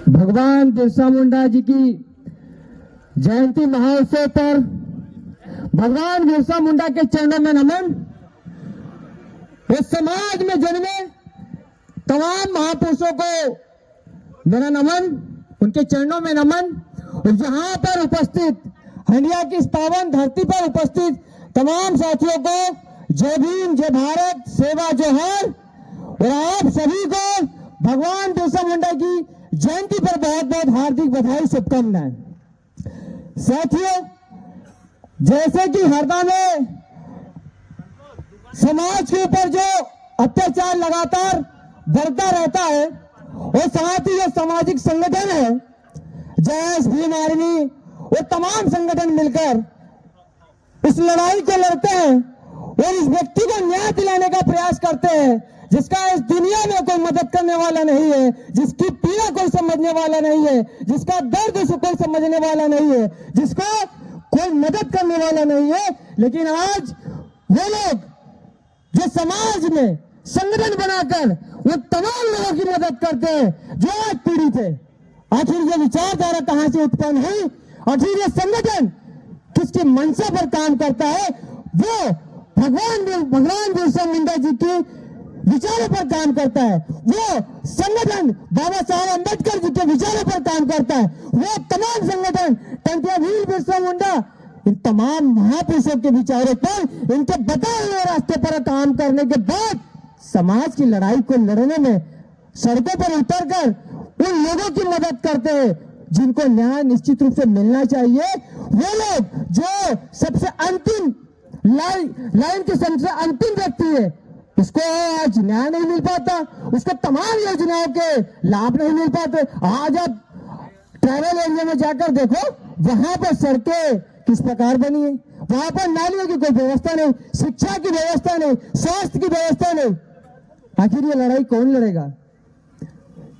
भगवान बिरसा मुंडा जी की जयंती महोत्सव पर भगवान बिरसा मुंडा के चरणों में नमन। इस समाज में जन्मे तमाम महापुरुषों को मेरा नमन, उनके चरणों में नमन। और यहाँ पर उपस्थित हंडिया की इस पावन धरती पर उपस्थित तमाम साथियों को जय भीम, जय भारत, सेवा जोहर। और आप सभी को भगवान बिरसा मुंडा की जयंती पर बहुत बहुत हार्दिक बधाई, शुभकामनाएं। साथियों, जैसे कि हरदा में समाज के ऊपर जो अत्याचार लगातार बढ़ता रहता है और साथ ही ये सामाजिक संगठन है जय भीम आर्मी, वो तमाम संगठन मिलकर इस लड़ाई को लड़ते हैं और इस व्यक्ति को न्याय दिलाने का प्रयास करते हैं जिसका इस दुनिया में कोई मदद करने वाला नहीं है, जिसकी पीड़ा कोई समझने वाला नहीं है, जिसका दर्द उसे कोई समझने वाला नहीं है, जिसको कोई मदद करने वाला नहीं है। लेकिन आज वो लोग जो समाज में संगठन बनाकर वो तमाम लोगों की मदद करते हैं जो आज पीड़ित है। आखिर ये विचारधारा कहां से उत्पन्न हुई, आखिर ये संगठन किसकी मंशा पर काम करता है? वो भगवान बिरसा मुंडा जी के विचारों पर काम करता है। वो संगठन बाबा साहब अम्बेडकर जी के विचारों पर काम करता है। वो तमाम संगठन टंकिया भील बिरसा मुंडा, इन तमाम महापुरुषों के विचारों पर, इनके बताए हुए रास्ते पर काम करने के बाद समाज की लड़ाई को लड़ने में सड़कों पर उतरकर उन लोगों की मदद करते हैं जिनको न्याय निश्चित रूप से मिलना चाहिए। वो लोग जो सबसे अंतिम लाइन के सबसे अंतिम व्यक्ति है, उसको आज न्याय नहीं मिल पाता, उसको तमाम योजनाओं के लाभ नहीं मिल पाते। आज आप ट्रैवल एरिया में जाकर देखो, वहां पर सड़कें किस प्रकार बनी है, वहां पर नालियों की कोई व्यवस्था नहीं, शिक्षा की व्यवस्था नहीं, स्वास्थ्य की व्यवस्था नहीं। आखिर ये लड़ाई कौन लड़ेगा?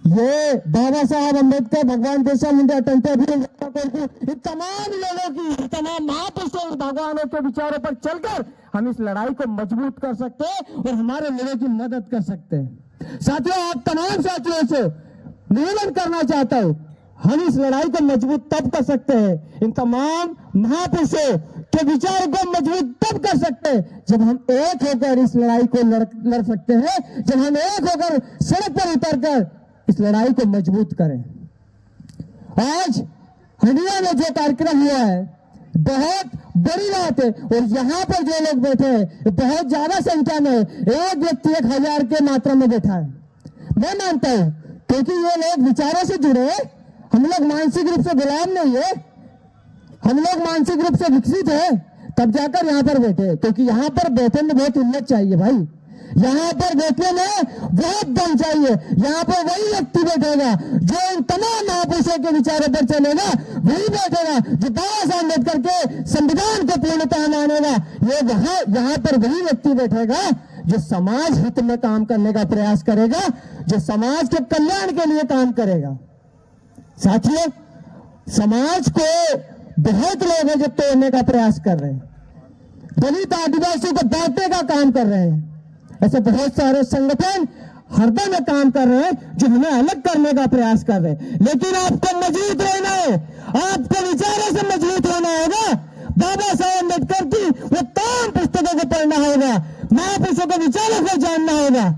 ये बाबा साहब अम्बेडकर, भगवान बिरसा मुंडा, टंकिया भील, इन तमाम लोगों की, तमाम महापुरुषों भगवानों के विचारों पर चलकर हम इस लड़ाई को मजबूत कर सकते हैं और हमारे लोगों की मदद कर सकते हैं। साथियों, आप तमाम साथियों से निवेदन करना चाहता हूं, हम इस लड़ाई को मजबूत तब कर सकते हैं, इन तमाम महापुरुषों के विचार को मजबूत तब कर सकते हैं जब हम एक होकर इस लड़ाई को लड़ सकते हैं, जब हम एक होकर सड़क पर उतरकर इस लड़ाई को मजबूत करें। आज हंडिया में जो कार्यक्रम हुआ है बहुत बड़ी बात है और यहाँ पर जो लोग बैठे हैं बहुत ज्यादा संख्या में, एक व्यक्ति 1000 के मात्रा में बैठा है। मैं मानता हूं क्योंकि ये लोग विचारों से जुड़े हैं, हम लोग मानसिक रूप से गुलाम नहीं है, हम लोग मानसिक रूप से विकसित है, तब जाकर यहाँ पर बैठे। क्योंकि यहाँ पर बैठने में बहुत हिम्मत चाहिए भाई, यहाँ पर बैठने में बहुत दम चाहिए। यहाँ पर वही व्यक्ति बैठेगा जो इन तमाम महापुरुषों के विचारों पर चलेगा, वही बैठेगा जो बाबा साहब अम्बेडकर के संविधान को पूर्णतः मानेगा। ये यहाँ पर वही व्यक्ति बैठेगा जो समाज हित में काम करने का प्रयास करेगा, जो समाज के कल्याण के लिए काम करेगा। साथियों, समाज को बहुत लोग हैं जो तोड़ने का प्रयास कर रहे हैं, दलित आदिवासियों को बांटने का काम कर रहे हैं। ऐसे बहुत सारे संगठन हरदा में काम कर रहे हैं जो हमें अलग करने का प्रयास कर रहे हैं। लेकिन आपको मजबूत रहना है, आपको विचारों से मजबूत होना होगा। बाबा साहब अम्बेडकर की वो तमाम पुस्तकों को पढ़ना होगा, महापुरुषों के विचारों को जानना होगा,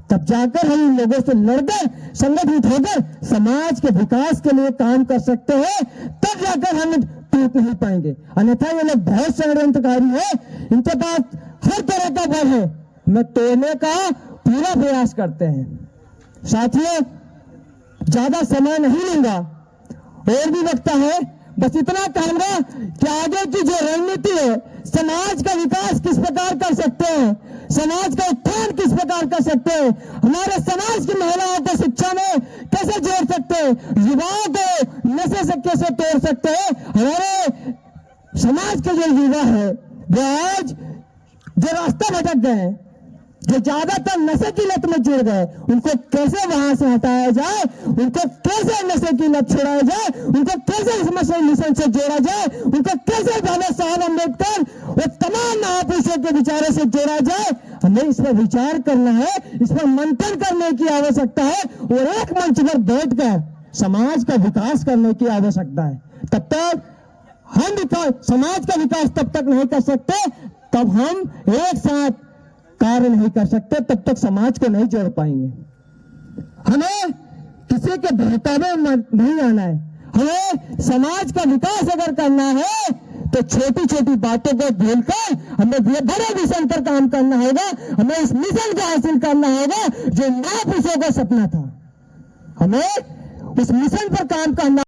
तब जाकर हम इन लोगों से लड़कर संगठित होकर समाज के विकास के लिए काम कर सकते हैं। तब जाकर हम टूट नहीं पाएंगे। अन्यथा ये लोग बहुत षड्यंत्रकारी है, इनके पास हर तरह का बल है, मैं तोड़ने का पूरा प्रयास करते हैं। साथियों, ज्यादा समय नहीं लूंगा, और भी वक्त है, बस इतना कहूंगा कि आगे की जो रणनीति है, समाज का विकास किस प्रकार कर सकते हैं, समाज का उत्थान किस प्रकार कर सकते हैं, हमारे समाज की महिलाओं को शिक्षा में कैसे जोड़ सकते हैं, युवाओं को नशे से कैसे तोड़ सकते हैं। हमारे समाज के जो युवा है वो आज जो रास्ता भटक गए, जो ज्यादातर नशे की लत में जुड़ गए, उनको कैसे वहां से हटाया जाए, उनको कैसे नशे की लत छुड़ाया जाए, उनको कैसे इस मिशन से जोड़ा जाए, उनको कैसे बाबा साहब अम्बेडकर और तमाम महापुरुषों के विचारों से जोड़ा जाए, हमें इस पर विचार करना है, इस पर मंथन करने की आवश्यकता है। और एक मंच पर बैठकर समाज का विकास करने की आवश्यकता है। तब तक हम समाज का विकास तब तक नहीं कर सकते, तब हम एक साथ कार्य नहीं कर सकते, तब तक समाज को नहीं जोड़ पाएंगे। हमें किसी के बहकावे में नहीं आना है। हमें समाज का विकास अगर करना है तो छोटी छोटी बातों को भूलकर हमें बड़े मिशन पर काम करना होगा। हमें इस मिशन को हासिल करना होगा जो महापुरुषों का सपना था। हमें उस मिशन पर काम करना